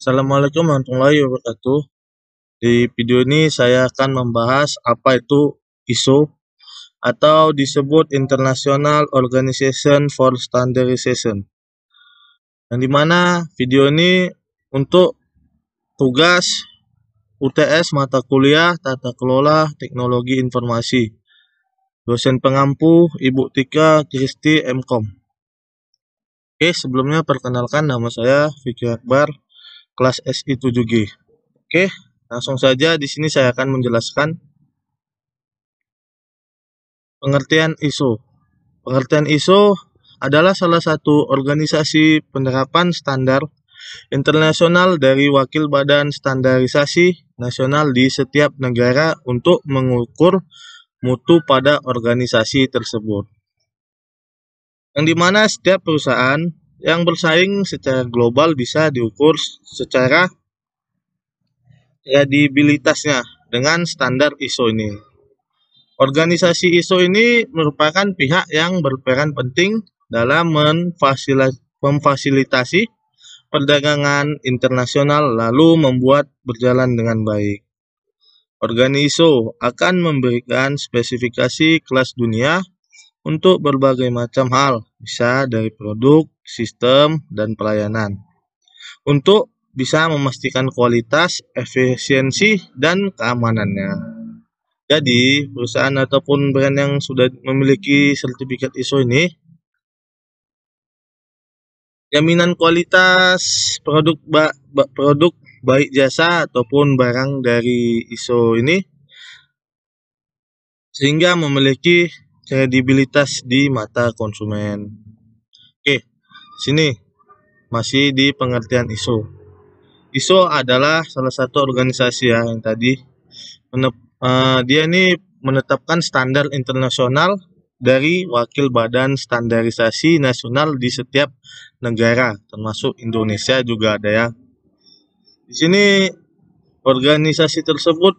Assalamualaikum warahmatullahi wabarakatuh. Di video ini saya akan membahas apa itu ISO atau disebut International Organization for Standardization. Yang dimana video ini untuk tugas UTS mata kuliah Tata Kelola Teknologi Informasi. Dosen pengampu Ibu Tika Kristi MKom. Oke, sebelumnya perkenalkan nama saya Fikri Akbar, kelas SI 7G. Oke, langsung saja di sini saya akan menjelaskan pengertian ISO. Pengertian ISO adalah salah satu organisasi penerapan standar internasional dari wakil badan standarisasi nasional di setiap negara untuk mengukur mutu pada organisasi tersebut. Yang dimana setiap perusahaan yang bersaing secara global bisa diukur secara kredibilitasnya dengan standar ISO ini. Organisasi ISO ini merupakan pihak yang berperan penting dalam memfasilitasi perdagangan internasional lalu membuat berjalan dengan baik. Organisasi ISO akan memberikan spesifikasi kelas dunia untuk berbagai macam hal, bisa dari produk, sistem, dan pelayanan. Untuk bisa memastikan kualitas, efisiensi, dan keamanannya. Jadi, perusahaan ataupun brand yang sudah memiliki sertifikat ISO ini, jaminan kualitas produk baik jasa ataupun barang dari ISO ini, sehingga memiliki kredibilitas di mata konsumen. Oke, sini masih di pengertian ISO. ISO adalah salah satu organisasi ya yang tadi dia ini menetapkan standar internasional dari wakil badan standarisasi nasional di setiap negara, termasuk Indonesia juga ada ya. Di sini organisasi tersebut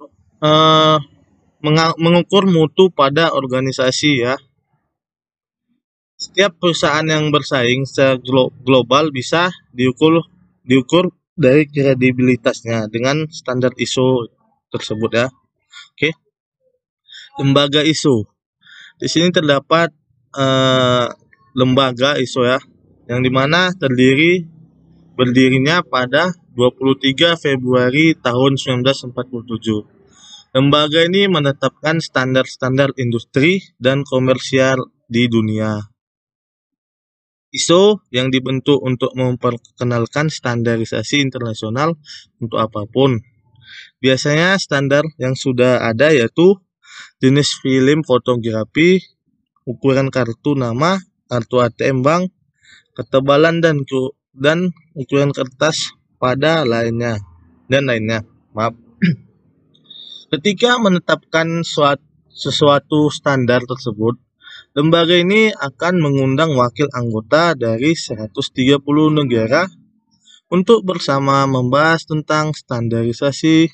mengukur mutu pada organisasi ya. Setiap perusahaan yang bersaing secara global bisa diukur dari kredibilitasnya dengan standar ISO tersebut ya. Oke. Lembaga ISO. Di sini terdapat lembaga ISO ya, yang dimana berdirinya pada 23 Februari tahun 1947. Lembaga ini menetapkan standar-standar industri dan komersial di dunia. ISO yang dibentuk untuk memperkenalkan standarisasi internasional untuk apapun. Biasanya standar yang sudah ada yaitu jenis film fotografi, ukuran kartu nama, kartu ATM bank, ketebalan dan ukuran kertas pada lainnya. Maaf. Ketika menetapkan sesuatu standar tersebut, lembaga ini akan mengundang wakil anggota dari 130 negara untuk bersama membahas tentang standarisasi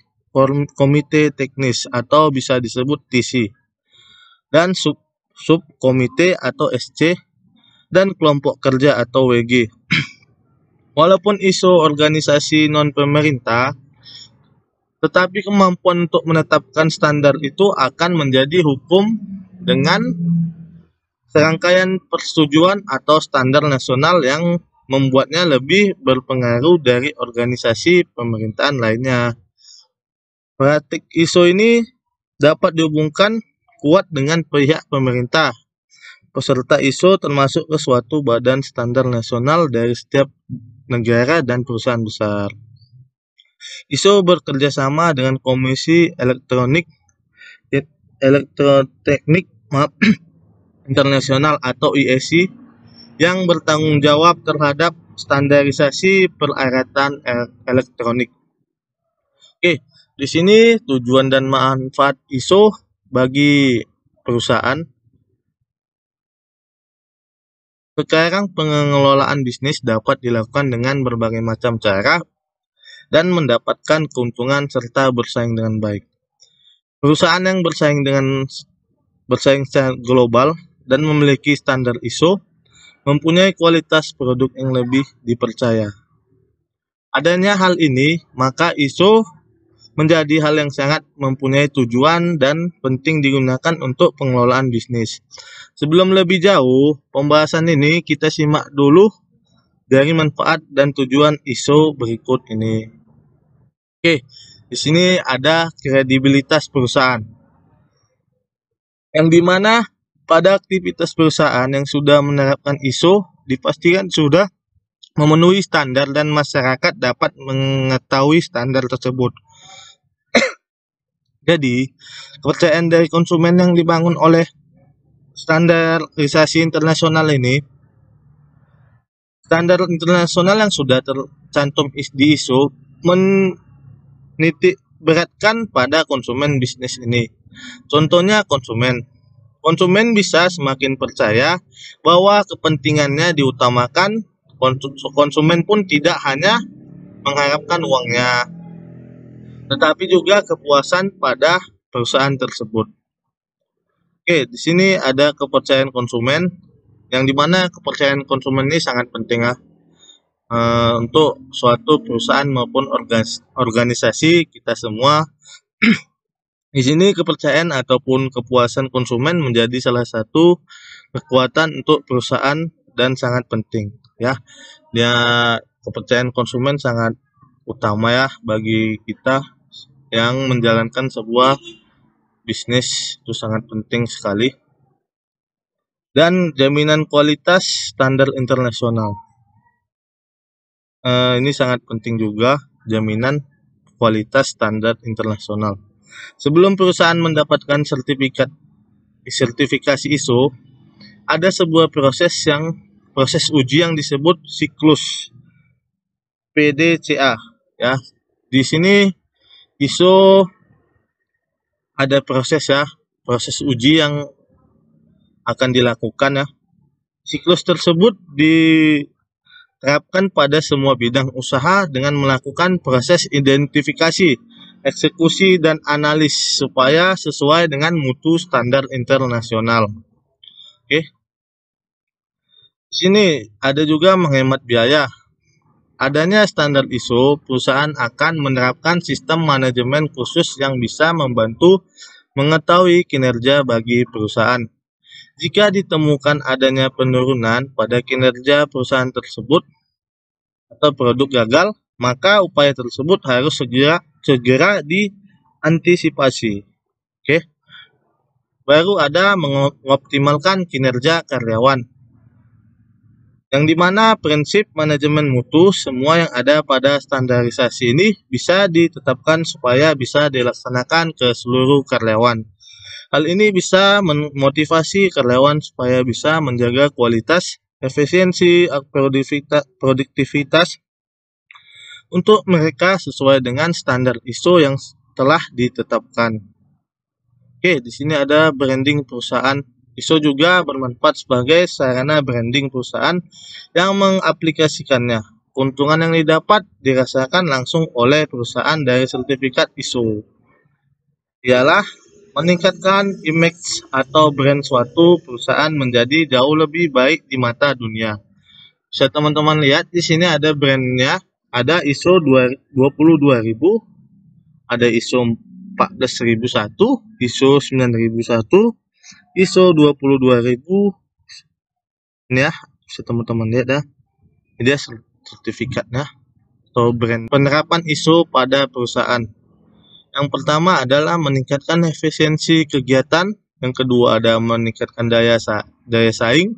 komite teknis atau bisa disebut TC dan subkomite atau SC dan kelompok kerja atau WG. Walaupun ISO organisasi non-pemerintah, tetapi kemampuan untuk menetapkan standar itu akan menjadi hukum dengan serangkaian persetujuan atau standar nasional yang membuatnya lebih berpengaruh dari organisasi pemerintahan lainnya. Praktik ISO ini dapat dihubungkan kuat dengan pihak pemerintah. Peserta ISO termasuk ke suatu badan standar nasional dari setiap negara dan perusahaan besar. ISO bekerja sama dengan Komisi Elektroteknik Internasional atau IEC yang bertanggung jawab terhadap standarisasi peralatan elektronik. Oke, di sini tujuan dan manfaat ISO bagi perusahaan. Sekarang pengelolaan bisnis dapat dilakukan dengan berbagai macam cara dan mendapatkan keuntungan serta bersaing dengan baik. Perusahaan yang bersaing secara global dan memiliki standar ISO mempunyai kualitas produk yang lebih dipercaya. Adanya hal ini, maka ISO menjadi hal yang sangat mempunyai tujuan dan penting digunakan untuk pengelolaan bisnis. Sebelum lebih jauh, pembahasan ini kita simak dulu dari manfaat dan tujuan ISO berikut ini. Oke, di sini ada kredibilitas perusahaan. Yang dimana pada aktivitas perusahaan yang sudah menerapkan ISO dipastikan sudah memenuhi standar dan masyarakat dapat mengetahui standar tersebut. Jadi, kepercayaan dari konsumen yang dibangun oleh standarisasi internasional ini, standar internasional yang sudah tercantum di ISO menitik beratkan pada konsumen bisnis ini. Contohnya konsumen. Konsumen bisa semakin percaya bahwa kepentingannya diutamakan. Konsumen pun tidak hanya mengharapkan uangnya, tetapi juga kepuasan pada perusahaan tersebut. Oke, di sini ada kepercayaan konsumen, yang dimana kepercayaan konsumen ini sangat penting untuk suatu perusahaan maupun organisasi kita semua. Di sini kepercayaan ataupun kepuasan konsumen menjadi salah satu kekuatan untuk perusahaan dan sangat penting ya. Kepercayaan konsumen sangat utama ya bagi kita yang menjalankan sebuah bisnis, itu sangat penting sekali. Dan jaminan kualitas standar internasional. Ini sangat penting juga, jaminan kualitas standar internasional. Sebelum perusahaan mendapatkan sertifikasi ISO, ada sebuah proses uji yang disebut siklus PDCA ya. Di sini ISO ada proses uji yang akan dilakukan ya. Siklus tersebut diterapkan pada semua bidang usaha dengan melakukan proses identifikasi, eksekusi, dan analis supaya sesuai dengan mutu standar internasional. Oke. Di sini ada juga menghemat biaya. Adanya standar ISO, perusahaan akan menerapkan sistem manajemen khusus yang bisa membantu mengetahui kinerja bagi perusahaan. Jika ditemukan adanya penurunan pada kinerja perusahaan tersebut atau produk gagal, maka upaya tersebut harus segera diantisipasi. Oke. Baru ada mengoptimalkan kinerja karyawan, yang dimana prinsip manajemen mutu semua yang ada pada standarisasi ini bisa ditetapkan supaya bisa dilaksanakan ke seluruh karyawan. Hal ini bisa memotivasi karyawan supaya bisa menjaga kualitas, efisiensi, produktivitas untuk mereka sesuai dengan standar ISO yang telah ditetapkan. Oke, di sini ada branding perusahaan. ISO juga bermanfaat sebagai sarana branding perusahaan yang mengaplikasikannya. Keuntungan yang didapat dirasakan langsung oleh perusahaan dari sertifikat ISO ialah meningkatkan image atau brand suatu perusahaan menjadi jauh lebih baik di mata dunia. Bisa teman-teman lihat di sini ada brandnya, ada ISO 22000, ada ISO 14001, ISO 9001, ISO 22000. Ini ya, bisa teman-teman lihat ya. Ini dia sertifikatnya atau brand. Penerapan ISO pada perusahaan. Yang pertama adalah meningkatkan efisiensi kegiatan, yang kedua ada meningkatkan daya saing,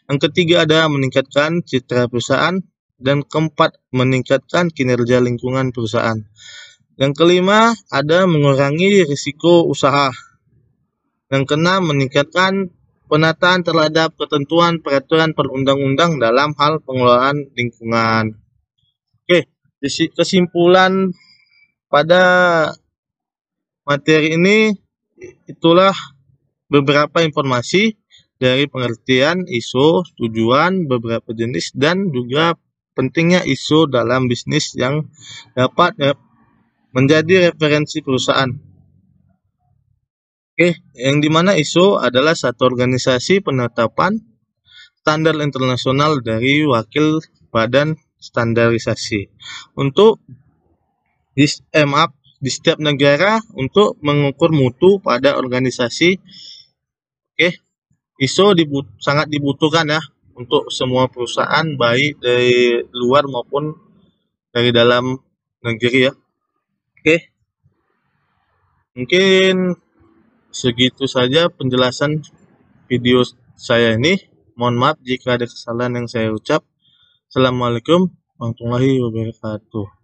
yang ketiga ada meningkatkan citra perusahaan, dan keempat meningkatkan kinerja lingkungan perusahaan. Yang kelima ada mengurangi risiko usaha. Yang keenam meningkatkan penataan terhadap ketentuan peraturan perundang-undang dalam hal pengelolaan lingkungan. Oke, kesimpulan pada materi ini itulah beberapa informasi dari pengertian ISO, tujuan, beberapa jenis, dan juga pentingnya ISO dalam bisnis yang dapat menjadi referensi perusahaan. Oke, yang dimana ISO adalah satu organisasi penetapan standar internasional dari wakil badan standarisasi. Untuk di setiap negara untuk mengukur mutu pada organisasi. Oke, ISO sangat dibutuhkan ya untuk semua perusahaan baik dari luar maupun dari dalam negeri ya. Oke, mungkin segitu saja penjelasan video saya ini. Mohon maaf jika ada kesalahan yang saya ucap. Assalamualaikum warahmatullahi wabarakatuh.